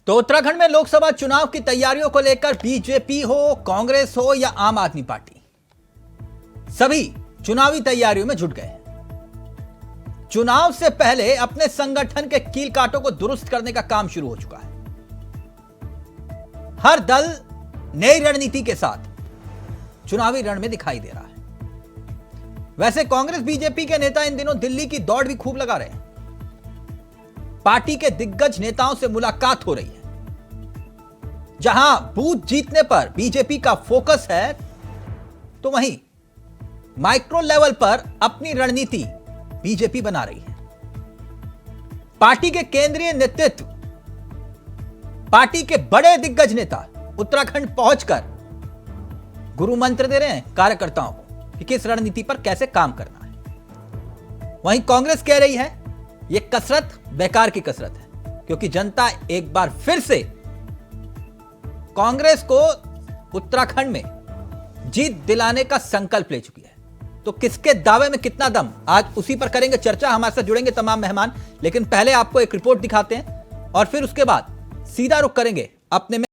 तो उत्तराखंड में लोकसभा चुनाव की तैयारियों को लेकर बीजेपी हो, कांग्रेस हो या आम आदमी पार्टी, सभी चुनावी तैयारियों में जुट गए हैं। चुनाव से पहले अपने संगठन के कील कांटों को दुरुस्त करने का काम शुरू हो चुका है। हर दल नई रणनीति के साथ चुनावी रण में दिखाई दे रहा है। वैसे कांग्रेस बीजेपी के नेता इन दिनों दिल्ली की दौड़ भी खूब लगा रहे हैं। पार्टी के दिग्गज नेताओं से मुलाकात हो रही है। जहां बूथ जीतने पर बीजेपी का फोकस है, तो वहीं माइक्रो लेवल पर अपनी रणनीति बीजेपी बना रही है। पार्टी के केंद्रीय नेतृत्व, पार्टी के बड़े दिग्गज नेता उत्तराखंड पहुंचकर गुरु मंत्र दे रहे हैं कार्यकर्ताओं को कि किस रणनीति पर कैसे काम करना है। वहीं कांग्रेस कह रही है यह कसरत बेकार की कसरत है, क्योंकि जनता एक बार फिर से कांग्रेस को उत्तराखंड में जीत दिलाने का संकल्प ले चुकी है। तो किसके दावे में कितना दम, आज उसी पर करेंगे चर्चा। हमारे साथ जुड़ेंगे तमाम मेहमान, लेकिन पहले आपको एक रिपोर्ट दिखाते हैं और फिर उसके बाद सीधा रुख करेंगे अपने में।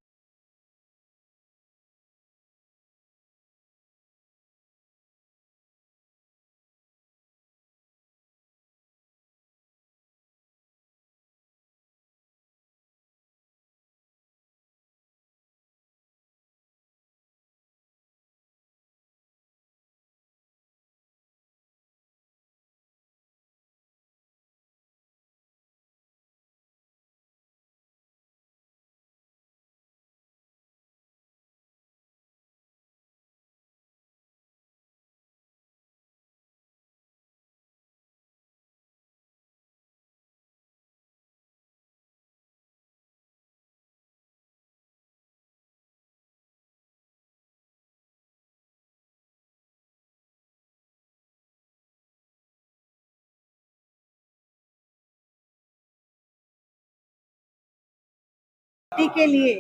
पार्टी के लिए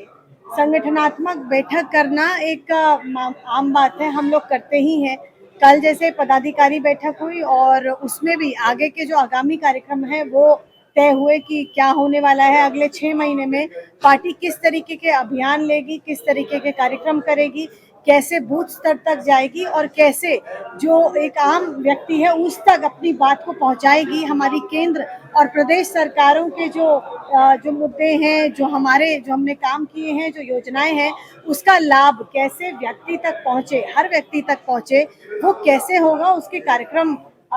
संगठनात्मक बैठक करना एक आम बात है, हम लोग करते ही हैं। कल जैसे पदाधिकारी बैठक हुई और उसमें भी आगे के जो आगामी कार्यक्रम है वो तय हुए कि क्या होने वाला है। अगले 6 महीने में पार्टी किस तरीके के अभियान लेगी, किस तरीके के कार्यक्रम करेगी, कैसे बूथ स्तर तक जाएगी और कैसे जो एक आम व्यक्ति है उस तक अपनी बात को पहुंचाएगी। हमारी केंद्र और प्रदेश सरकारों के जो मुद्दे हैं, जो हमने काम किए हैं, जो योजनाएं हैं, उसका लाभ कैसे व्यक्ति तक पहुंचे, हर व्यक्ति तक पहुंचे, वो कैसे होगा, उसके कार्यक्रम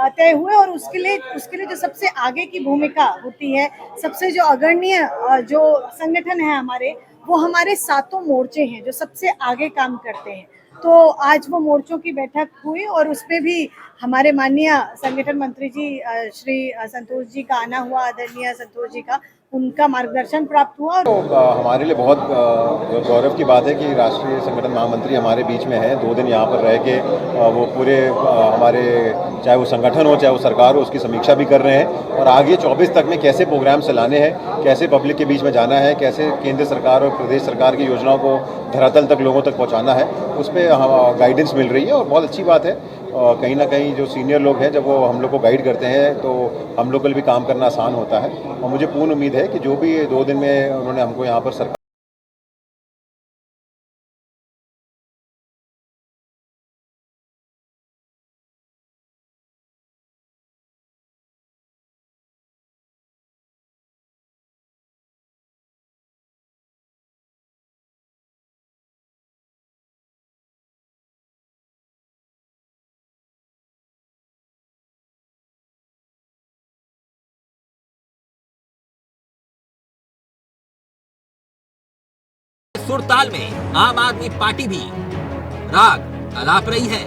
तय हुए। और उसके लिए जो सबसे आगे की भूमिका होती है, सबसे जो अग्रणीय जो संगठन है हमारे, वो हमारे सातों मोर्चे हैं जो सबसे आगे काम करते हैं। तो आज वो मोर्चों की बैठक हुई और उसमें भी हमारे माननीय संगठन मंत्री जी श्री संतोष जी का आना हुआ, आदरणीय संतोष जी का, उनका मार्गदर्शन प्राप्त हुआ। तो हमारे लिए बहुत गौरव की बात है कि राष्ट्रीय संगठन महामंत्री हमारे बीच में हैं। 2 दिन यहाँ पर रह के वो पूरे हमारे, चाहे वो संगठन हो चाहे वो सरकार हो, उसकी समीक्षा भी कर रहे हैं और आगे 24 तक में कैसे प्रोग्राम चलाने हैं, कैसे पब्लिक के बीच में जाना है, कैसे केंद्र सरकार और प्रदेश सरकार की योजनाओं को धरातल तक लोगों तक पहुँचाना है, उस पर गाइडेंस मिल रही है और बहुत अच्छी बात है। कहीं ना कहीं जो सीनियर लोग हैं, जब वो हम लोग को गाइड करते हैं तो हम लोग के लिए भी काम करना आसान होता है। और मुझे पूर्ण उम्मीद है कि जो भी 2 दिन में उन्होंने हमको यहाँ पर सरकार सुरताल में आम आदमी पार्टी भी राग अलाप रही है।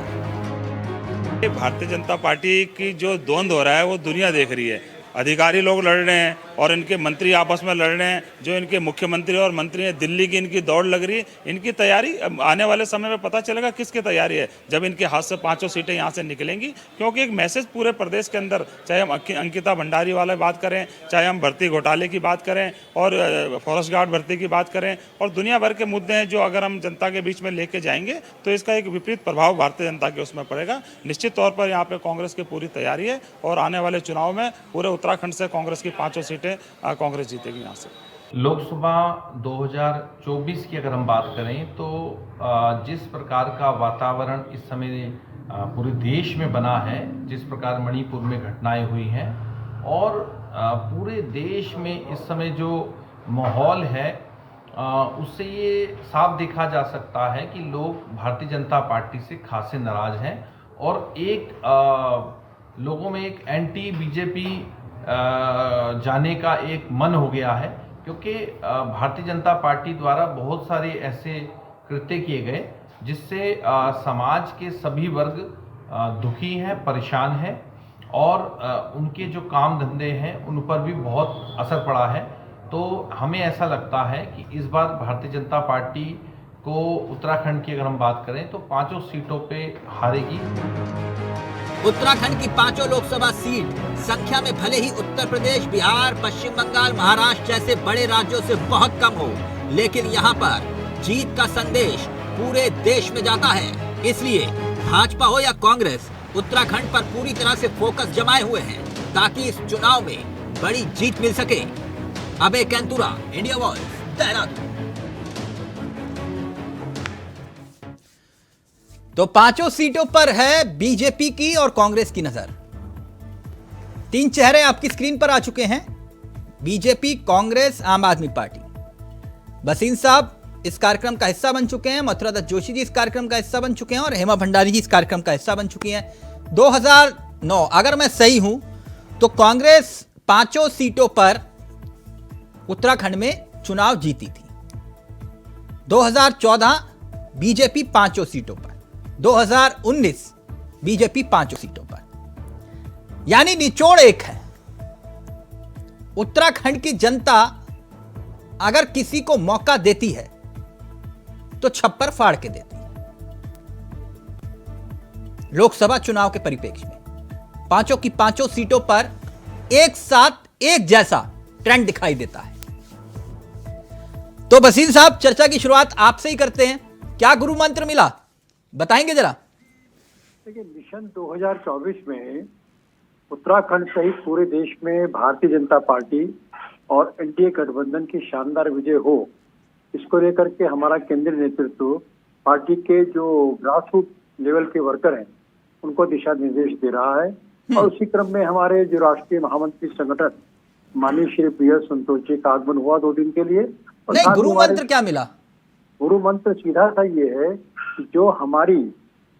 भारतीय जनता पार्टी की जो द्वंद्व हो रहा है वो दुनिया देख रही है। अधिकारी लोग लड़ रहे हैं और इनके मंत्री आपस में लड़ रहे हैं। जो इनके मुख्यमंत्री और मंत्री हैं, दिल्ली की इनकी दौड़ लग रही है। इनकी तैयारी आने वाले समय में पता चलेगा किसकी तैयारी है, जब इनके हाथ से 5 सीटें यहाँ से निकलेंगी। क्योंकि एक मैसेज पूरे प्रदेश के अंदर, चाहे हम अंकिता भंडारी वाले बात करें, चाहे हम भर्ती घोटाले की बात करें और फॉरेस्ट गार्ड भर्ती की बात करें और दुनिया भर के मुद्दे हैं जो अगर हम जनता के बीच में लेके जाएंगे तो इसका एक विपरीत प्रभाव भारतीय जनता के उसमें पड़ेगा। निश्चित तौर पर यहाँ पे कांग्रेस की पूरी तैयारी है और आने वाले चुनाव में पूरे उत्तराखंड से कांग्रेस की 5 सीटें कांग्रेस जीतेगी यहाँ से। लोकसभा 2024 की अगर हम बात करें तो जिस प्रकार का वातावरण इस समय पूरे देश में बना है, जिस प्रकार मणिपुर में घटनाएं हुई हैं और पूरे देश में इस समय जो माहौल है उससे ये साफ देखा जा सकता है कि लोग भारतीय जनता पार्टी से खासे नाराज हैं और लोगों में एक एंटी बीजेपी जाने का एक मन हो गया है, क्योंकि भारतीय जनता पार्टी द्वारा बहुत सारे ऐसे कृत्य किए गए जिससे समाज के सभी वर्ग दुखी हैं, परेशान हैं और उनके जो काम धंधे हैं उन पर भी बहुत असर पड़ा है। तो हमें ऐसा लगता है कि इस बार भारतीय जनता पार्टी को उत्तराखंड की अगर हम बात करें तो 5 सीटों पे हारेगी। उत्तराखंड की 5 लोकसभा सीट संख्या में भले ही उत्तर प्रदेश, बिहार, पश्चिम बंगाल, महाराष्ट्र जैसे बड़े राज्यों से बहुत कम हो, लेकिन यहाँ पर जीत का संदेश पूरे देश में जाता है। इसलिए भाजपा हो या कांग्रेस, उत्तराखंड पर पूरी तरह से फोकस जमाए हुए हैं ताकि इस चुनाव में बड़ी जीत मिल सके। अबे कैंतुरा, इंडिया वॉइस, देहरादून। तो 5 सीटों पर है बीजेपी की और कांग्रेस की नजर। 3 चेहरे आपकी स्क्रीन पर आ चुके हैं, बीजेपी, कांग्रेस, आम आदमी पार्टी। बसीन साहब इस कार्यक्रम का हिस्सा बन चुके हैं, मथुरा दत्त जोशी जी इस कार्यक्रम का हिस्सा बन चुके हैं और हेमा भंडारी जी इस कार्यक्रम का हिस्सा बन चुकी हैं। 2009 अगर मैं सही हूं तो कांग्रेस 5 सीटों पर उत्तराखंड में चुनाव जीती थी। 2014 बीजेपी 5 सीटों पर, 2019 बीजेपी 5 सीटों पर, यानी निचोड़ एक है। उत्तराखंड की जनता अगर किसी को मौका देती है तो छप्पर फाड़ के देती है। लोकसभा चुनाव के परिप्रेक्ष्य में 5 की 5 सीटों पर एक साथ एक जैसा ट्रेंड दिखाई देता है। तो बसीन साहब, चर्चा की शुरुआत आपसे ही करते हैं। क्या गुरु मंत्र मिला, बताएंगे जरा। देखिए, मिशन 2024 में उत्तराखंड सहित पूरे देश में भारतीय जनता पार्टी और एनडीए गठबंधन की शानदार विजय हो, इसको लेकर के हमारा केंद्रीय नेतृत्व पार्टी के जो ग्रासरूट लेवल के वर्कर हैं उनको दिशा निर्देश दे रहा है। और उसी क्रम में हमारे जो राष्ट्रीय महामंत्री संगठन माननीय श्री प्रिय संतोष जी का आगमन हुआ 2 दिन के लिए। और नहीं, गुरु मंत्र क्या मिला? गुरु मंत्र सीधा सा ये है कि जो हमारी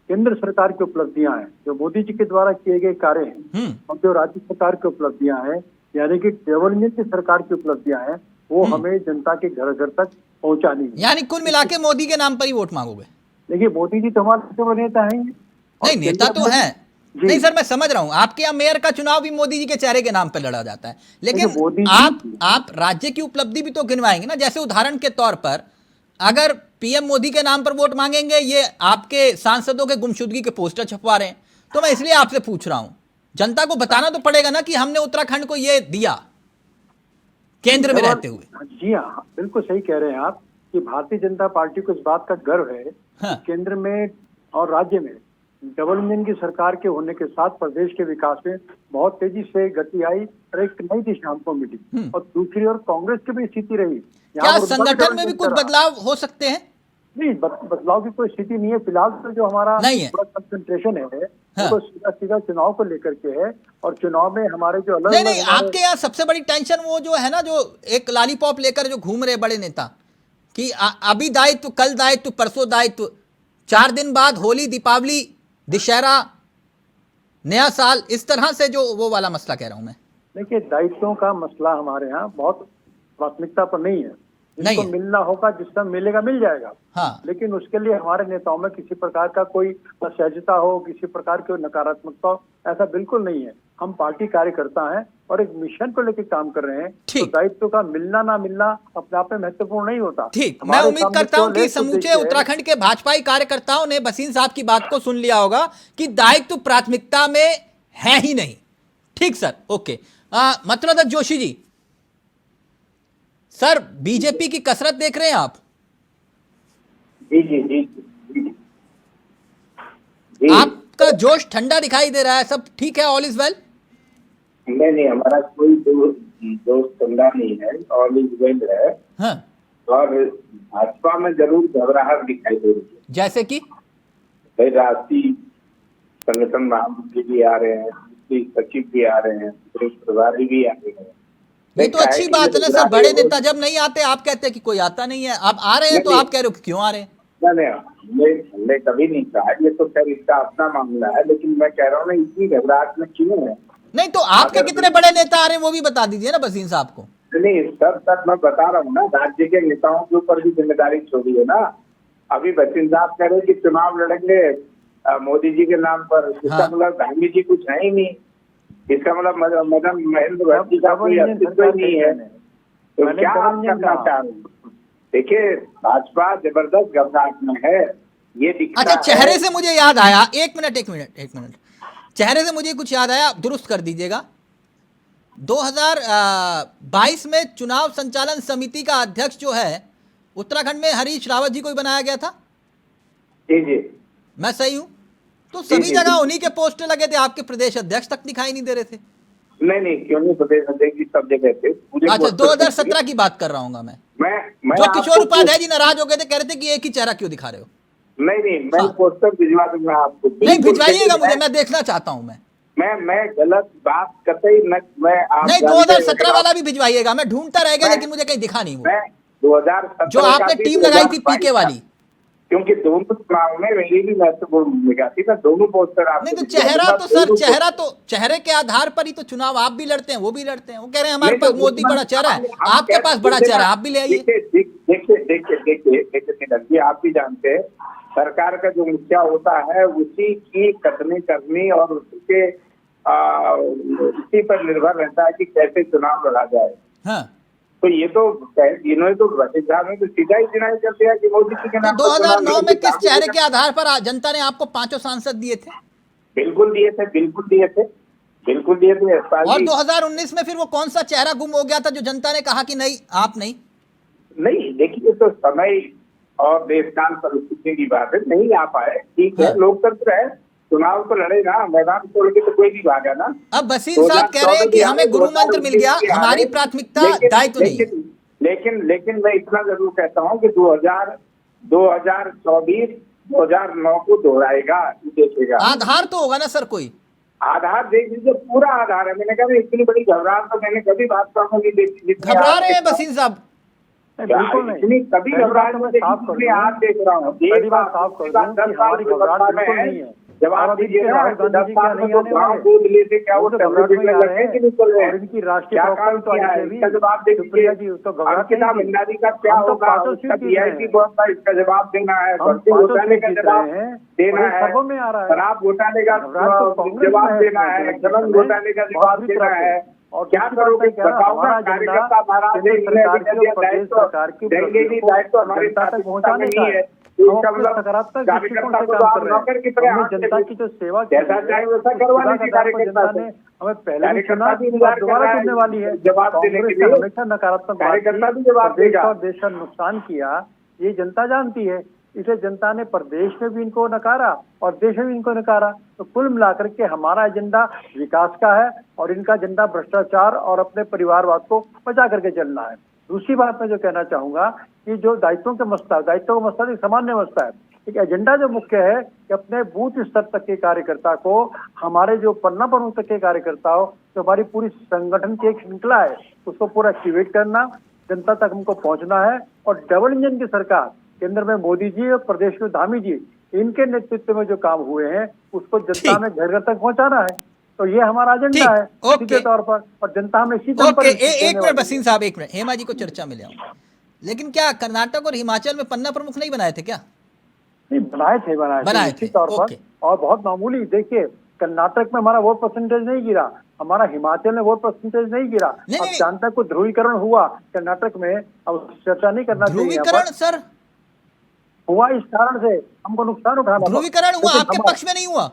केंद्र सरकार की उपलब्धियां हैं, जो मोदी जी के द्वारा किए गए कार्य हैं और जो राज्य सरकार की उपलब्धियां हैं, यानी कि डेवलपमेंट की सरकार की उपलब्धियां हैं, वो हमें जनता के घर घर तक पहुंचानी है। यानी कुल मिला के मोदी के नाम पर ही वोट मांगोगे? देखिए, मोदी जी तो हमारे नेता हैं। नहीं, नेता तो है। नहीं सर, मैं समझ रहा हूं, आपके यहाँ मेयर का चुनाव भी मोदी जी के चेहरे के नाम पर लड़ा जाता है, लेकिन आप राज्य की उपलब्धि भी तो गिनवाएंगे ना। जैसे उदाहरण के तौर पर अगर पीएम मोदी के नाम पर वोट मांगेंगे, ये आपके सांसदों के गुमशुदगी के पोस्टर छपवा रहे हैं, तो मैं इसलिए आपसे पूछ रहा हूं, जनता को बताना तो पड़ेगा ना कि हमने उत्तराखंड को ये दिया केंद्र में रहते हुए। जी हाँ, बिल्कुल सही कह रहे हैं आप कि भारतीय जनता पार्टी को इस बात का गर्व है कि केंद्र में और राज्य में डबल इंजन की सरकार के होने के साथ प्रदेश के विकास में बहुत तेजी से गति आई और एक नई दिशा हमको मिली। और दूसरी ओर कांग्रेस की भी स्थिति रही। क्या संगठन में भी कुछ बदलाव हो सकते हैं? नहीं, बदलाव की कोई स्थिति नहीं है फिलहाल। तो जो हमारा कंसंट्रेशन है वो सीधा चुनाव को लेकर के है और चुनाव में हमारे जो अलग नहीं, आपके यहाँ सबसे बड़ी टेंशन वो जो है ना, जो एक लॉलीपॉप लेकर जो घूम रहे बड़े नेता कि अभी दायित्व, कल दायित्व, परसों दायित्व, 4 दिन बाद होली, दीपावली, दशहरा, नया साल, इस तरह से जो वो वाला मसला कह रहा हूं मैं। देखिए, दायित्वों का मसला हमारे यहाँ बहुत प्राथमिकता पर नहीं है। जिसको मिलना होगा, जिस समय मिलेगा मिल जाएगा। हाँ। लेकिन उसके लिए हमारे नेताओं में किसी प्रकार का कोई असहजता हो, किसी प्रकार की नकारात्मकता हो, ऐसा बिल्कुल नहीं है। हम पार्टी कार्यकर्ता हैं और एक मिशन को लेकर काम कर रहे हैं। तो दायित्व का मिलना ना मिलना अपने आप में महत्वपूर्ण नहीं होता। ठीक, मैं उम्मीद करता हूं कि समूचे उत्तराखंड के भाजपाई कार्यकर्ताओं ने बसीन साहब की बात को सुन लिया होगा कि दायित्व प्राथमिकता में है ही नहीं। ठीक sir, okay. Mathura Dutt Joshi ji, sir BJP की कसरत देख रहे हैं आप? जी जी जी जी। आपका जोश ठंडा दिखाई दे रहा है, सब ठीक है, ऑल इज वेल? नहीं, हमारा कोई दोस्त संदानी है, ऑल इज वेल है, हाँ, और भाजपा में जरूर घबराहट दिखाई दे रही है। जैसे कि भाई राष्ट्रीय संगठन महामंत्री भी आ रहे हैं, सचिव भी आ रहे हैं, प्रभारी भी आ रहे हैं। ये तो अच्छी बात है ना सर, बड़े नेता जब नहीं आते आप कहते हैं कि कोई आता नहीं है, आप आ रहे हैं तो आप कह रहे हो कि क्यों आ रहे हैं। हमने कभी नहीं कहा, ये तो खैर इसका अपना मामला है, लेकिन मैं कह रहा हूँ ना, इतनी घबराहट में क्यों है? नहीं तो आपके कितने बड़े नेता आ रहे हैं वो भी बता दीजिए ना बसीन साहब को। नहीं सर, तक मैं बता रहा हूँ ना, राज्य के नेताओं के ऊपर भी जिम्मेदारी छोड़ी है ना। अभी बसीन साहब कह रहे हैं कि चुनाव लड़ेंगे मोदी जी के नाम पर, इसका हाँ। मतलब गांधी जी कुछ है ही नहीं, इसका मतलब मदन महेंद्र भट्ट जी का कोई अस्तित्व ही नहीं है। तो क्या आप करना चाह रहे हैं? देखिए, भाजपा जबरदस्त घबराहट में है, ये दिखता अच्छा, है। चेहरे से मुझे याद आया, एक मिनट, चेहरे से मुझे कुछ याद आया, दुरुस्त कर दीजिएगा। 2022 में चुनाव संचालन समिति का अध्यक्ष जो है उत्तराखंड में हरीश रावत जी को ही बनाया गया था। जी जी, मैं सही हूं? तो सभी जी, जगह जी। उन्हीं के पोस्टर लगे थे, आपके प्रदेश अध्यक्ष तक दिखाई नहीं दे रहे थे। नहीं, क्यों नहीं, प्रदेश अध्यक्ष की सब जगह थे। अच्छा, 2017 की बात कर रहा हूँ मैं मैं जो आपको किशोर उपाध्याय जी नाराज हो गए थे, कह रहे थे कि एक ही चेहरा क्यों दिखा रहे हो। नहीं, मैं हाँ। पोस्टर भिजवा दूंगा आपको। नहीं बिल्कुल, भिजवाइएगा लेकिन मुझे, मैं देखना चाहता हूं। मैं गलत बात कतई न, मैं आप नहीं, जानते 2017 हैं, वाला भी भिजवाइएगा, मैं ढूंढता रह गया मैं- लेकिन मुझे कहीं दिखा नहीं वो, मैं 2017 जो आपने का भी टीम लगाई थी 2022 पीके वाली। क्योंकि दोनों चुनाव में मेरी भी महत्वपूर्ण भूमिका थी, मैं दोनों पोस्टर आपको नहीं तो भिजवा चेहरा दूंगा, तो सर, दोनों चेहरा तो चेहरे के आधार पर ही तो चुनाव आप भी लड़ते हैं वो भी लड़ते हैं। वो कह रहे हैं हमारे नहीं, पास तो मोदी उसमें बड़ा चेहरा है, हम आपके कह- पास बड़ा चेहरा है, आप भी ले आइए। देखिए तिलक जी, आप भी जानते हैं, सरकार का जो मुखिया होता है उसी की कथनी करनी और उसी पर निर्भर रहता है कि कैसे चुनाव लड़ा जाए। हाँ, तो ये तो इन्होंने तो ने तो सीधा ही डिनाई कर दिया कि मोदी जी के तो नाम पर 2009 चुनाव में किस लड़ेंगे। चेहरे के आधार पर जनता ने आपको 5 सांसद दिए थे? बिल्कुल दिए थे यशपाल और जी। 2019 में फिर वो कौन सा चेहरा गुम हो गया था जो जनता ने कहा कि नहीं आप नहीं? नहीं, देखिए, तो समय और देशकाल परिस्थिति की बात है, नहीं आ पाए, ठीक है, हाँ। लोकतंत्र है, चुनाव तो लड़ेगा, मैदान छोड़ के तो कोई नहीं भागा ना। अब वसीम साहब कह रहे हैं कि हमें गुरु मंत्र मिल गया, हमारी प्राथमिकता दायित्व नहीं है। लेकिन मैं इतना जरूर कहता हूँ कि 2024 2009 को दोहराएगा, देखेगा। आधार तो होगा ना सर कोई? आधार देख लीजिए, पूरा आधार है। मैंने कहा इतनी बड़ी घबराहट तो मैंने कभी भाजपा में नहीं देखी जितनी घबरा आज रहे हैं देखा। वसीम साहब? बिल्कुल नहीं। इतनी कभी पहली घबराहट बात में मैं साफ कर देखी, दूं, आज देख रहा हूँ। पहली बात साफ कर दूं कि हमारी घबराहट बिल्कुल नहीं है। जवाब और अभी दीजिए ना, राहुल गांधी 10 जी साल क्या में नहीं तो आने गाँव वाले? को दिल्ली से क्या वो वो तो घबराहट में ही आ लगे रहे कि नहीं चल रहे हैं। हैं? और इनकी राष्ट्रीय क्या प्रवक्ता काम भी तो किया आई है? थी इसका जवाब दे सुप्रिया दीजिए। जी, तो घबराहट अंकिता नहीं थी। भंडारी का क्या हम तो होगा? पांचों उसका सीट जीत रहे VIP हैं। बहुत था, इसका जवाब देना है। हम भर्ती 500 घोटाले का सीट जीत जवाब रहे हैं देना और ये है। सर्वों में आ रहा है। शराब घोटाले का घबराहट तो कांग्रेस जवाब में है देना है। इस खनन समय, घोटाले का बहुत जवाब बुरी देना तरह से। है। और क्या दूसरी बात करोगे? मैं कह रहा हूं, बताओ ना, हमारा एजेंडा कार्यकर्ता महाराज केंद्र ने सरकार की और प्रदेश सरकार की देंगे नहीं, दायित्व हमारे जनता तक प्राथमिकता पहुंचाने में का नहीं है। है। तो हम इसका अपने मतलब सकारात्मक कार्यकर्ता दृष्टिकोण से को तो काम आप कर रहे नौकर की हैं। तरह हमने हाथ से जनता की जो सेवा की जैसा है, चाहे वैसा उस करवाने सेवा की का आधार पर कार्यकर्ता जनता ने हमें पहले भी कार्यकर्ता चुना, भी इस इंतजार बार कर दोबारा रहा है चुनने वाली है। जवाब देने के कांग्रेस ने लिए। हमेशा नकारात्मक बात कार्यकर्ता भी की, जवाब प्रदेश देगा। और देश का नुकसान किया, ये जनता जानती है। इसलिए जनता ने प्रदेश में भी इनको नकारा और देश में भी इनको नकारा। तो कुल मिलाकर के हमारा एजेंडा विकास का है और इनका एजेंडा भ्रष्टाचार और अपने परिवारवाद को बचा करके चलना है। दूसरी बात मैं जो कहना चाहूंगा कि जो दायित्वों का मसला एक सामान्य मसला है। एक एजेंडा जो मुख्य है कि अपने बूथ स्तर तक के कार्यकर्ता को, हमारे जो पन्ना प्रमुख तक के कार्यकर्ता हो, जो हमारी पूरी संगठन की एक श्रृंखला है, उसको पूरा एक्टिवेट करना, जनता तक हमको पहुंचना है। और डबल इंजन की सरकार, केंद्र में मोदी जी और प्रदेश में धामी जी, इनके नेतृत्व में जो काम हुए हैं उसको जनता में घर घर तक पहुंचाना है। तो ये हमारा एजेंडा है सीधे तौर पर, और जनता में इसी दम पर एक मिनट बसीन साहब, एक मिनट, हेमा जी को चर्चा में ले आऊं। लेकिन क्या कर्नाटक और हिमाचल में पन्ना प्रमुख नहीं बनाए थे क्या? नहीं, बनाए थे निश्चित तौर पर, और बहुत मामूली। देखिए, कर्नाटक में हमारा वोट परसेंटेज नहीं गिरा, हमारा हिमाचल में वोट परसेंटेज नहीं गिरा। अब जनता को ध्रुवीकरण हुआ कर्नाटक में, अब चर्चा नहीं करना चाहिए। ध्रुवीकरण सर हुआ इस कारण से हमको नुकसान उठाना। ध्रुवीकरण हुआ, आपके पक्ष में नहीं हुआ?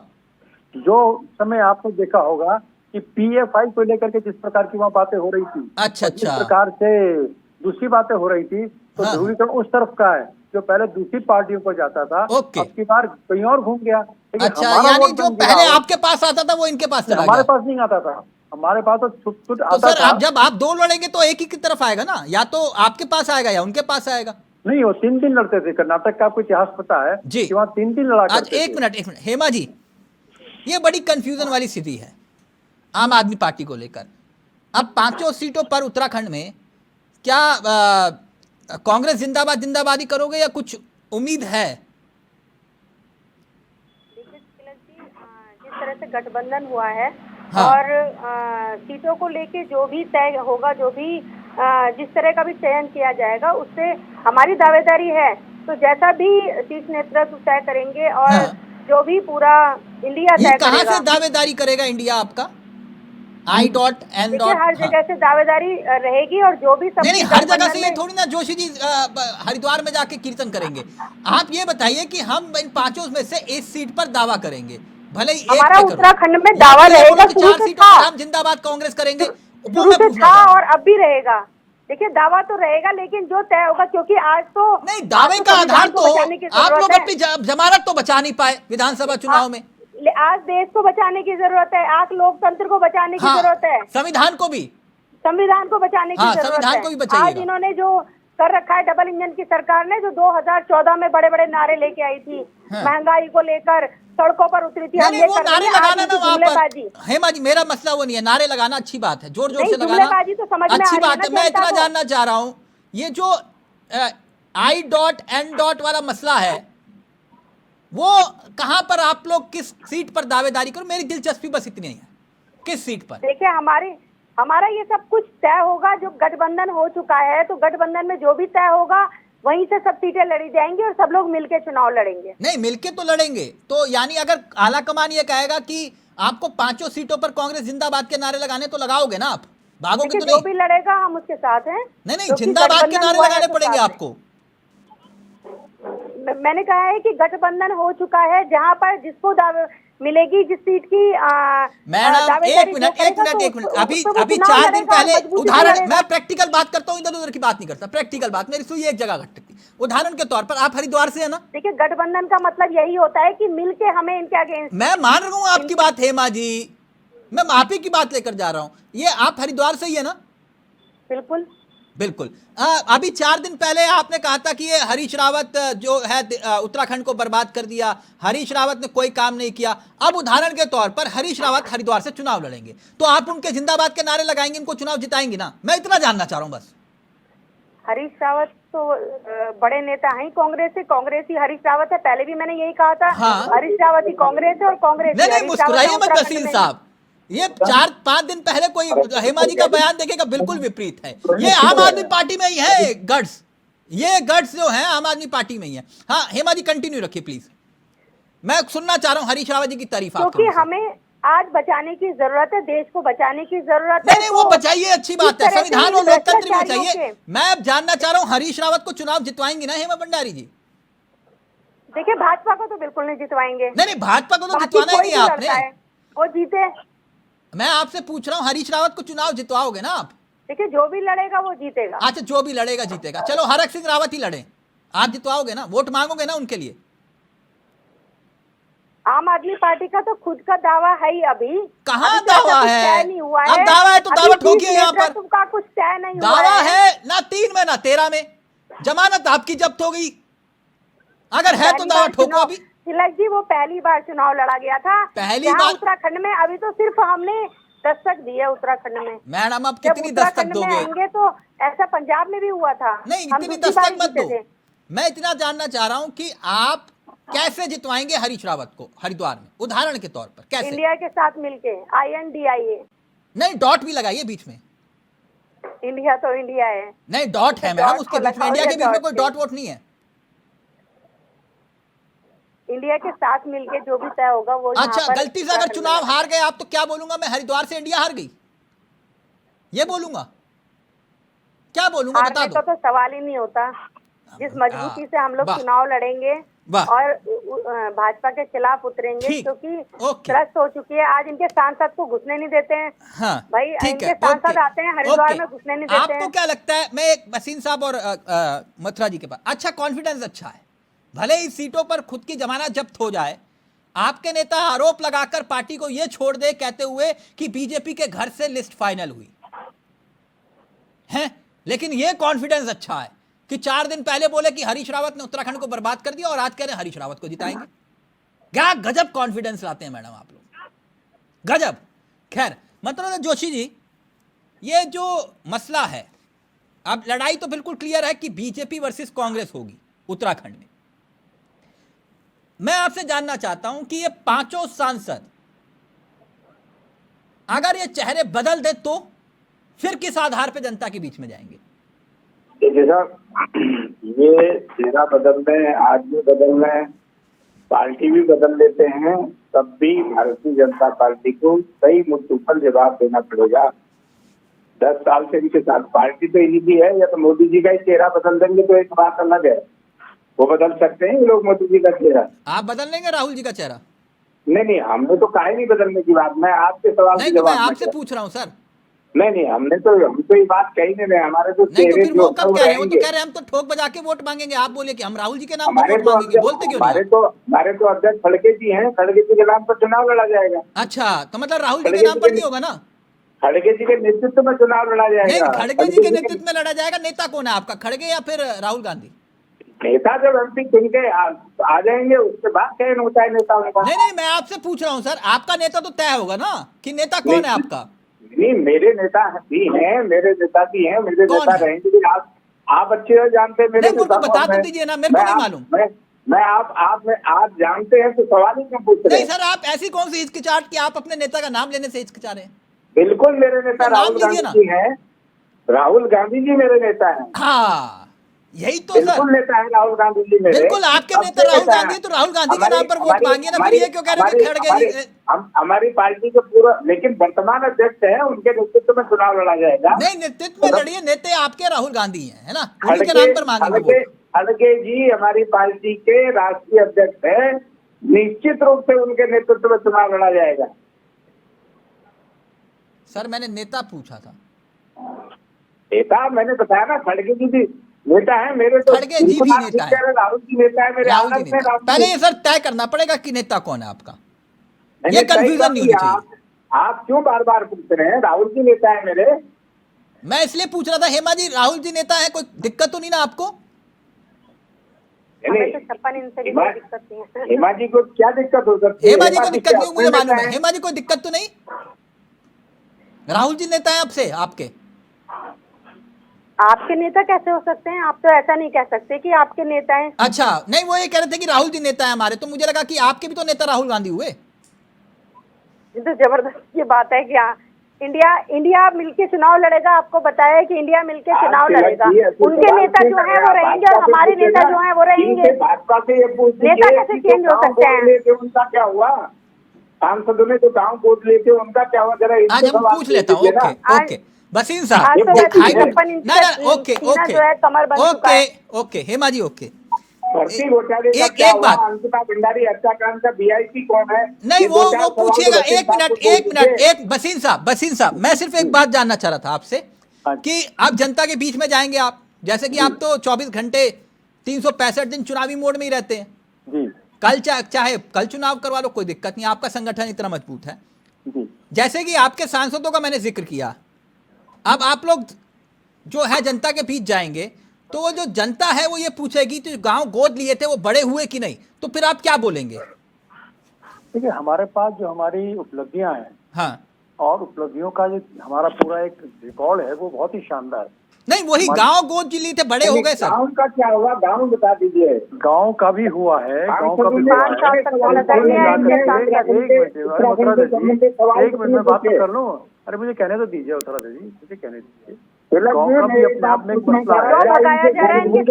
जो समय आपने देखा होगा कि PF5 को लेकर के जिस प्रकार की वहाँ बातें हो रही थी, अच्छा, जिस प्रकार से दूसरी बातें हो रही थी, तो ध्रुवीकरण उस तरफ का है जो पहले दूसरी पार्टियों को जाता था, अब की बार कहीं और घूम गया। अच्छा, यानी जो पहले आपके पास आता था वो इनके पास चला गया। हमारे पास नहीं आता था, हमारे पास तो छुट छुट तो आता सर था। आप जब आप दो लड़ेंगे तो एक ही की तरफ आएगा ना, या तो आपके पास आएगा या उनके पास आएगा। नहीं, वो 3-3 लड़ते थे। कर्नाटक का आपको इतिहास पता है जी। कि वहाँ 3-3 लड़ा आज करते एक थे। मिनट हेमा जी, ये बड़ी कंफ्यूजन वाली स्थिति है आम आदमी पार्टी को लेकर। अब 5 सीटों पर उत्तराखंड में क्या कांग्रेस जिंदाबाद जिंदाबादी करोगे या कुछ उम्मीद है? जिस तरह से गठबंधन हुआ है, हाँ। और सीटों को लेके जो भी तय होगा, जो भी जिस तरह का भी चयन किया जाएगा, उससे हमारी दावेदारी है। तो जैसा भी शीर्ष नेतृत्व तय करेंगे और हाँ। जो भी पूरा इंडिया ये तय कहां करेगा। से दावेदारी करेगा इंडिया आपका? I.N. देखिए, हर जगह से दावेदारी रहेगी, और जो भी नहीं हर जगह गठबंधन से ये में- थोड़ी ना जोशी जी हरिद्वार में जाके कीर्तन करेंगे। आप ये बताइए कि हम इन 5 में से इस सीट पर दावा करेंगे, भले ही एक हमारा पे करो। उत्तराखंड में या दावा फिर ये रहेगा, बोलो कि शुरू 4 से सीटों था। पर हम जिंदाबाद कांग्रेस करेंगे, वो शुरू मैं से पूछना था चाहता हूं। और अब भी रहेगा। देखिए, दावा तो रहेगा, लेकिन जो तय होगा, क्योंकि आज तो नहीं, दावे आज का संविधान आधार को तो बचाने की आप जरूरत लोग है। अपनी जमानत तो बचा नहीं पाए विधानसभा चुनाव में। आज देश को बचाने की जरूरत है, आज लोकतंत्र को बचाने की हाँ, जरूरत है, संविधान को भी। संविधान को बचाने की हाँ, जरूरत संविधान है। को भी बचाइएगा। आज इन्होंने जो कर रखा है, डबल इंजन की सरकार ने, जो 2014 में बड़े बड़े नारे लेके आई थी, हाँ। महंगाई को लेकर सड़कों पर उतरी थी, हम नहीं ये वो कर नारे रहे हैं। आज लगाना ना इनकी वहां जुमलेबाजी। पर, हेमा जी मेरा मसला वो नहीं है, नारे लगाना अच्छी बात है, जोर जोर नहीं, से लगाना जुमलेबाजी तो समझ में आ अच्छी रही है बात ना है। मैं जनता इतना को। जानना चाह रहा हूं, ये जो I.N. वाला मसला है, वो कहां पर आप लोग किस सीट पर दावेदारी करो? मेरी दिलचस्पी बस इतनी है, किस सीट पर? देखिए, हमारा ये सब कुछ तय होगा। जो गठबंधन हो चुका है, तो गठबंधन में जो भी तय होगा, वहीं से सब सीटें लड़ी जाएंगी और सब लोग मिलके चुनाव लड़ेंगे। नहीं मिलके तो लड़ेंगे, तो यानी अगर आला कमान ये कहेगा कि आपको 5 सीटों पर कांग्रेस जिंदाबाद के नारे लगाने, तो लगाओगे ना आप? भागोगे देखिए, तो जो नहीं? भी लड़ेगा हम उसके साथ हैं। नहीं क्योंकि जिंदाबाद के गठबंधन नारे हुआ है लगाने तो पड़ेंगे साथ हैं। आपको। मैंने कहा है कि गठबंधन हो चुका है, जहां पर जिसको मिलेगी जिस सीट की मैडम एक मिनट अभी 4 दिन पहले उदाहरण, मैं प्रैक्टिकल बात करता हूँ, इधर उधर की बात नहीं करता, प्रैक्टिकल बात मेरी सुई एक जगह घटती। उदाहरण के तौर पर आप हरिद्वार से है ना? देखिए, गठबंधन का मतलब यही होता है कि मिलके हमें इनके अगेंस्ट। मैं मान रहा हूँ आपकी बात हेमा जी, मैं आप ही की बात लेकर जा रहा हूँ। ये आप हरिद्वार से ही है ना? बिल्कुल बिल्कुल। अभी 4 दिन पहले आपने कहा था कि ये हरीश रावत जो है उत्तराखंड को बर्बाद कर दिया, हरीश रावत ने कोई काम नहीं किया। अब उदाहरण के तौर पर हरीश रावत हरिद्वार से चुनाव लड़ेंगे, तो आप उनके जिंदाबाद के नारे लगाएंगे, इनको चुनाव जिताएंगे ना? मैं इतना जानना चाह रहा हूं बस। हरीश रावत तो बड़े नेता हैं कांग्रेस से, कांग्रेस ही हरीश रावत है। पहले भी मैंने यही कहा था। हाँ। हरीश रावत ही कांग्रेस है और कांग्रेस ही नहीं हरीश रावत मुस्कुराइए है मत उत्तराखंड वसील में। साहब, ये 4-5 दिन पहले कोई हेमा जी का बयान देखेगा, बिल्कुल विपरीत है। ये आम आदमी पार्टी में ही है गट्स, ये गट्स जो है आम आदमी पार्टी में ही है। हाँ हेमा जी कंटिन्यू रखिए प्लीज, मैं सुनना चाह रहा हूँ हरीश रावत जी की तारीफ। क्योंकि हमें आज बचाने की जरूरत है, देश को बचाने की जरूरत है। नहीं वो तो बचाइए, अच्छी बात है, इस तरह से संविधान और लोकतंत्र भी भ्रष्टाचारियों बचाइए। के- मैं अब जानना चाह रहा हूँ हरीश रावत को चुनाव जितवाएंगी ना हेमा भंडारी जी? देखिए, भाजपा को तो बिल्कुल नहीं जितवाएंगे। नहीं भाजपा को तो बाकी जितवाना ही कोई नहीं भी आपने। लड़ता है, वो जीते। मैं आपसे पूछ रहा हूँ हरीश रावत को चुनाव जितवाओगे ना आप? देखिए, जो भी लड़ेगा वो जीतेगा। अच्छा जो भी लड़ेगा जीतेगा, चलो हरक सिंह रावत ही लड़े, आप जितवाओगे ना? वोट मांगोगे ना उनके लिए? आम आदमी पार्टी का तो खुद का दावा है ही। अभी कहाँ अभी तो ऐसा दावा कुछ है? तय नहीं हुआ अब है। दावा है तो अभी दावा बीच ठोकिए यहाँ पर। नेतृत्व का कुछ तय नहीं हुआ दावा है ना 3 में ना 13 में, जमानत आपकी जब्त हो गई, अगर है तो पहली दावा बार ठोको चुनाव- अभी। तिलक जी, वो पहली बार चुनाव लड़ा गया था पहली यहाँ बार- उत्तराखंड में। अभी तो सिर्फ हमने दस्तक दी है उत्तराखंड में। मैडम अब जब कितनी दस्तक उत्तराखंड में दोगे? आएंगे तो ऐसा पंजाब में भी हुआ था। नहीं हम इतनी दूसरी दस्तक बार मत जीते दो। थे। मैं इतना जानना चाह रहा हूं कि आप कैसे जितवाएंगे हरीश रावत को हरिद्वार में, उदाहरण के तौर पर कैसे? इंडिया के साथ मिलके INDIA। नहीं डॉट भी लगाइए बीच में। इंडिया तो इंडिया है। नहीं डॉट है मैडम डॉट उसके को बीच में, लगाओ इंडिया या के बीच में डॉट कोई से? डॉट वोट नहीं है। इंडिया के साथ मिलके जो भी तय होगा वो यहाँ अच्छा पर गलती से अगर उत्तराखंड चुनाव में। हार गए आप तो क्या बोलूंगा मैं? हरिद्वार से इंडिया हार गई, ये बोलूंगा? क्या बोलूंगा बता हारने दो। का तो सवाल ही नहीं होता। जिस मजबूती से हम लोग वाह। चुनाव लड़ेंगे वाह। और भाजपा के खिलाफ उतरेंगे, ठीक। क्योंकि ओके। त्रस्त हो चुकी है। आज इनके सांसद को घुसने नहीं देते हैं। हाँ भाई ठीक इनके है, सांसद ओके, आते हैं हरिद्वार ओके। में, घुसने नहीं देते आपको हैं। क्या लगता है? मैं एक वसीम साहब और मथुरा जी के पास, अच्छा कॉन्फिडेंस अच्छा है, भले ही सीटों पर खुद की जमानत जब्त हो जाए, आपके नेता आरोप लगाकर पार्टी को यह छोड़ दे कहते हुए कि बीजेपी के घर से लिस्ट फाइनल हुई है। लेकिन यह कॉन्फिडेंस अच्छा है कि 4 दिन पहले बोले कि हरीश रावत ने उत्तराखंड को बर्बाद कर दिया और आज कह रहे हैं हरीश रावत को जिताएंगे। क्या गजब कॉन्फिडेंस लाते हैं मैडम आप लोग, गजब। खैर मतलब जोशी जी, ये जो मसला है, अब लड़ाई तो बिल्कुल क्लियर है कि बीजेपी वर्सेस कांग्रेस होगी उत्तराखंड में। मैं आपसे जानना चाहता हूं कि ये 5 सांसद अगर ये चेहरे बदल दे तो फिर किस आधार पर जनता के बीच में जाएंगे? देखिए साहब, ये चेहरा बदल रहे हैं, आदमी बदल रहे हैं, पार्टी भी बदल लेते हैं, तब भी भारतीय जनता पार्टी को सही मुद्दों पर जवाब देना पड़ेगा। 10 साल से इनके साथ पार्टी तो इन्हीं की है, या तो मोदी जी का ही चेहरा बदल देंगे तो एक बात अलग है, वो बदल सकते हैं लोग मोदी जी का चेहरा। आप बदल लेंगे राहुल जी का चेहरा? नहीं, हमने तो कहा ही नहीं बदलने की बात। मैं आपके सवाल नहीं, के तो मैं जवाब आपसे पूछ रहा हूं सर। नहीं, हम तो ये बात कही नहीं। हमारे तो नहीं, तो चेहरे फिर जो वो कब कह रहे हैं? वो तो रहेंगे। कह रहे हैं हम तो ठोक बजा के वोट मांगेंगे। आप बोले कि हम राहुल जी के नाम पर हमारे वोट तो मांगेंगे, बोलते क्यों नहीं? हमारे तो अध्यक्ष खड़गे जी हैं, खड़गे जी के नाम पर चुनाव लड़ा जाएगा। अच्छा, तो मतलब राहुल जी के नाम पर नहीं होगा ना? खड़गे जी के नेतृत्व में चुनाव लड़ा नहीं, जाएगा। खड़गे जी के नेतृत्व में लड़ा जाएगा। नेता कौन है आपका, खड़गे या फिर राहुल गांधी? नेता जब एमपी चुन के आ जाएंगे उसके बाद चयन होता है नेताओं का। नहीं, मैं आपसे पूछ रहा हूँ सर, आपका नेता तो तय होगा ना कि नेता कौन है आपका? नहीं, मेरे नेता भी हैं, मेरे नेता भी हैं, मेरे नेता रहेंगे। आप अच्छे जानते हैं मेरे नहीं, मुझे बता तो दीजिए ना, मेरे को नहीं मालूम। मैं आप जानते हैं तो सवाल ही क्यों पूछ रहे हैं? नहीं सर, आप ऐसी कौन सी हिचकिचाहट कि आप अपने नेता का नाम लेने से हिचकिचा रहे हैं? बिल्कुल, मेरे नेता राहुल गांधी जी हैं। राहुल गांधी जी मेरे नेता हैं। हाँ, यही तो बिल्कुल नेता है राहुल गांधी जी मेरे। बिल्कुल आपके नेता राहुल गांधी, तो राहुल गांधी के नाम पर वोट मांगिए ना। फिर ये क्यों कह रहे हैं कि खड़गे जी? हमारी पार्टी के पूरा, लेकिन वर्तमान अध्यक्ष है, उनके नेतृत्व में चुनाव लड़ा जाएगा। नहीं, नेतृत्व में लड़िए, नेता आपके राहुल गांधी है ना, उन्हीं के नाम पर मांगेंगे। खड़गे जी हमारी पार्टी के राष्ट्रीय अध्यक्ष है, निश्चित रूप से उनके नेतृत्व में चुनाव लड़ा जाएगा। सर मैंने नेता पूछा था। नेता मैंने बताया ना, खड़गे जी भी नेता है मेरे। तो खड़गे जी भी नेता है, राहुल जी नेता है मेरे। राहुल जी नेता। पहले ये सर तय करना पड़ेगा कि नेता कौन है आपका, ये कंफ्यूजन नहीं होनी चाहिए। आप क्यों बार बार पूछ रहे हैं? राहुल जी नेता है मेरे। मैं इसलिए पूछ रहा था। हेमा जी, राहुल जी नेता है, कोई दिक्कत तो नहीं ना आपको? हेमा जी को क्या दिक्कत हो सकती है? हेमा जी को दिक्कत नहीं, मुझे मालूम है। हेमा जी कोई दिक्कत तो नहीं? राहुल जी नेता है आपसे, आपके नेता कैसे हो सकते हैं? आप तो ऐसा नहीं कह सकते कि आपके नेता हैं। अच्छा, नहीं वो ये कह रहे थे कि राहुल जी नेता है हमारे, तो मुझे लगा कि आपके भी तो नेता राहुल गांधी हुए। ये तो जबरदस्त ये बात है कि इंडिया मिलके चुनाव लड़ेगा। आपको बताया कि इंडिया मिलके चुनाव लड़ेगा। उनके नेता जो है वो रहेंगे और हमारे नेता जो है वो रहेंगे। नेता कैसे चेंज हो सकते हैं? उनका क्या हुआ? सांसदों ने जो गाँव गोद लेते उनका क्या हुआ? जरा आज हम पूछ लेता हूँ। ओके बसीन साहब, ओके हेमा जी, ओके एक बात, अंकिता भंडारी हत्याकांड का VIP कौन है? नहीं वो पूछिएगा। एक मिनट बसीन साहब, मैं सिर्फ एक बात जानना चाह रहा था आपसे कि आप जनता के बीच में जाएंगे। आप जैसे कि आप तो 24 घंटे 365 दिन चुनावी मोड में ही रहते हैं जी। कल चाहे कल चुनाव करवा लो, कोई दिक्कत नहीं, आपका संगठन इतना मजबूत है जी। जैसे कि आपके सांसदों का मैंने जिक्र किया, अब आप लोग जो है जनता के बीच जाएंगे तो वो जो जनता है वो ये पूछेगी तो गांव गोद लिए थे वो बड़े हुए कि नहीं, तो फिर आप क्या बोलेंगे? देखिए, हमारे पास जो हमारी उपलब्धियां हैं, हाँ, और उपलब्धियों का जो हमारा पूरा एक रिकॉर्ड है वो बहुत ही शानदार है। नहीं वही गांव गोद लिए थे, बड़े हो गए सर। गांव का क्या हुआ? गांव बता दीजिए। गांव का भी हुआ है, गांव का भी हुआ है। एक मिनट में बात तो कर लूं। अरे मुझे कहने तो दीजिए, उत्तरा दीदी मुझे कहने दीजिए। गांव का भी अपने आप में एक मसला है। उत्तराखंड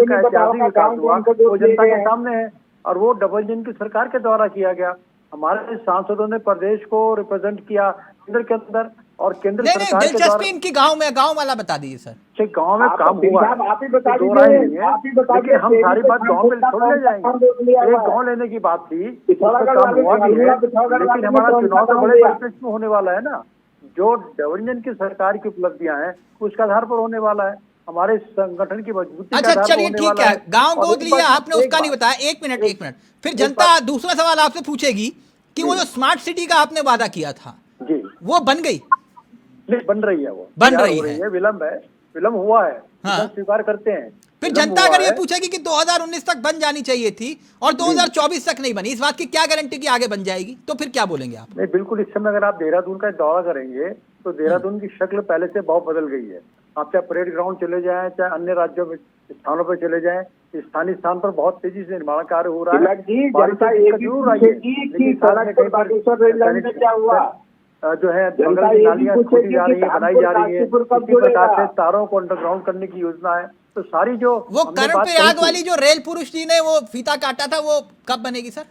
का ऐतिहासिक विकास हुआ वो जनता के सामने है, और वो डबल इंजन की सरकार के द्वारा किया गया। हमारे सांसदों ने प्रदेश को रिप्रेजेंट किया केंद्र के अंदर, और केंद्र सरकार के दिलचस्पी इनकी गांव में, गांव वाला बता दीजिए सर। गांव में काम हुआ, आप ही बता दो राय नहीं है, लेकिन हम सारी बात गांव में थोड़ी ले जाएंगे। एक गांव लेने की बात थी, काम हुआ भी है, लेकिन हमारा चुनाव तो बड़े परिप्रेक्ष्य में होने वाला है ना। जो डबल इंजन की सरकार की उपलब्धियां हैं उसके आधार पर होने वाला है। हमारे संगठन की मजबूती के अच्छा आधार पर चलिए होने ठीक वाला है, गांव और गोद एक लिया बात- आपने, एक उसका नहीं बात- बताया। एक मिनट फिर जनता दूसरा सवाल आपसे पूछेगी कि वो जो स्मार्ट सिटी का आपने वादा किया था जी वो बन गई? नहीं, बन रही है, वो बन तैयार रही हो है। विलम्ब हुआ है, हाँ। विलम्ब स्वीकार करते हैं। फिर विलम्ब जनता हुआ अगर ये है। पूछेगी कि 2019 तक बन जानी चाहिए थी और 2024 तक नहीं बनी, इस बात की क्या गारंटी कि आगे बन जाएगी, तो फिर क्या बोलेंगे आप? नहीं, बिल्कुल। इस समय अगर आप देहरादून का दौरा करेंगे तो देहरादून की शक्ल पहले से बहुत बदल गई है। आप चाहे परेड ग्राउंड चले जाएं, चाहे अन्य राज्यों में स्थानों पर चले जाएं, स्थानीय स्थान पर बहुत तेजी से निर्माण कार्य हो रहा है। तिलक जी, बारिश जनता की ये दिक्कत भी जरूर आई है, पूछेगी कि लेकिन साथ में सड़क पर कहीं पर बागेश्वर रेल लाइन में क्या हुआ? जो है जनता बगल की ये भी नालियां खोदी पूछेगी जा रही कि है, बनाई कानपुर जा रही है। काशीपुर कब इसी प्रकार जुड़ेगा? से तारों को अंडरग्राउंड करने की योजना है। तो सारी जो वो हमने बात कही कर्णप्रयाग थी- वाली जो रेल पुरुष जी ने वो फीता काटा था, वो कब बनेगी सर?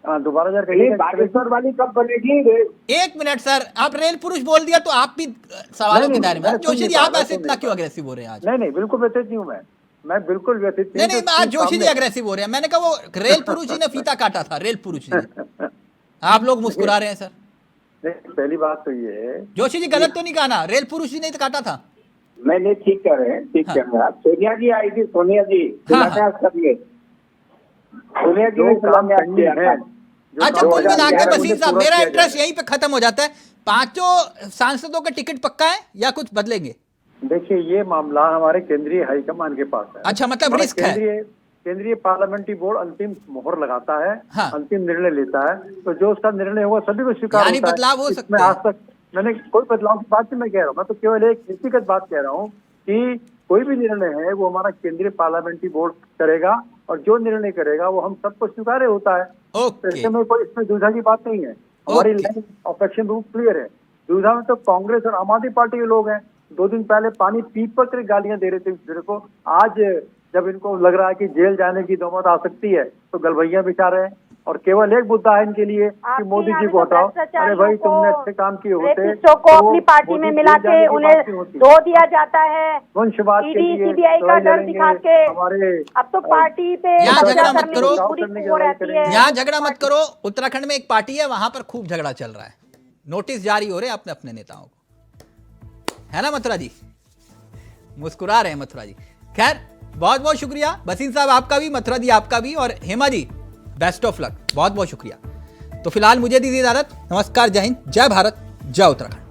दोबारा जरा नहीं, कहिएगा। बागेश्वर वाली कब बनेगी रे? एक मिनट सर, आप रेल पुरुष बोल दिया तो आप भी सवालों नहीं, के दायरे में। मैं जोशी सुन जी नहीं आप पा- ऐसे मैं सुन इतना नहीं क्यों पा- अग्रेसिव हो रहे हैं आज? नहीं नहीं, बिल्कुल व्यथित नहीं हूँ मैं बिल्कुल व्यथित नहीं नहीं, आज जोशी जी सामने- अग्रेसिव हो रहे हैं। मैंने कहा वो रेल पुरुष जी ने फीता काटा था, रेल पुरुष जी ने। आप लोग मुस्कुरा रहे हैं सर। नहीं, पहली बात तो ये है, जोशी जी गलत तो नहीं कहा ना, रेल पुरुष जी ने तो काटा था। नहीं, ठीक कर रहे हैं, ठीक हाँ। कर रहे हैं आप। सोनिया जी आई थी, सोनिया जी हाँ, शिलान्यास करिए। सोनिया जी ने जो काम शिलान्यास पेंडिंग किया है, था। जो अच्छा, काम कुल मिला पेंडिंग के है, बसीर उन्हें साहब, पूरा मेरा किया इंटरेस्ट जाए। यहीं पे खत्म हो जाता है। पांचों सांसदों का टिकट पक्का है या कुछ बदलेंगे? देखिए, ये मामला हमारे केंद्रीय हाईकमान के पास है। अच्छा, मतलब हमारा रिस्क है। केंद्रीय पार्लियामेंट्री बोर्ड अंतिम मोहर लगाता है, हाँ। अंतिम निर्णय लेता है। तो जो उसका निर्णय होगा सभी को स्वीकार यानी होता है। बदलाव हो इसमें सकते हैं। आज तक मैंने कोई बदलाव की बात नहीं मैं कह रहा हूँ, मैं तो केवल एक व्यक्तिगत बात कह रहा हूँ कि कोई भी निर्णय है वो हमारा केंद्रीय पार्लियामेंट्री बोर्ड करेगा और जो निर्णय करेगा वो हम सबको स्वीकार्य होता है। तो ओके, ऐसे में कोई इसमें दुविधा की बात नहीं है। हमारी okay. Line of action rule clear है। दुविधा में तो कांग्रेस और आम आदमी पार्टी के लोग हैं। 2 दिन पहले पानी पीप कर गालियां दे रहे थे एक दूसरे को। आज जब इनको लग रहा है कि जेल जाने की नौबत आ सकती है तो गलबैया बिछा रहे हैं और केवल एक मुद्दा है इनके लिए कि आपके मोदी यहाँ जी भी को तो हटाओ। भ्रष्टाचारियों अरे भाई, तुमने को, अच्छे काम किए होते रेपिस्टों को तो अपनी पार्टी मोदी में जेल मिला जाने के की उन्हें बात नहीं होती। धो दिया जाता है। वंशवाद के ईडी लिए सीबीआई का लड़ाई डर लड़ेंगे। दिखा के हमारे अब तो पार्टी पे यहाँ कब्जा झगड़ा मत करने करो। की पूरी वो रहती है। यहाँ झगड़ा मत करो। उत्तराखंड में एक पार्टी है, वहां पर खूब झगड़ा चल रहा है। नोटिस जारी हो रहे हैं अपने अपने नेताओं को, है ना मथुरा जी? मुस्कुरा रहे हैं मथुरा जी। खैर, बहुत बहुत शुक्रिया बसीर साहब आपका भी, मथुरा जी आपका भी, और Hema ji best of luck, बहुत बहुत शुक्रिया। तो फिलहाल मुझे दीजिए इजाजत। नमस्कार, जय हिंद, जय भारत, जय उत्तराखंड।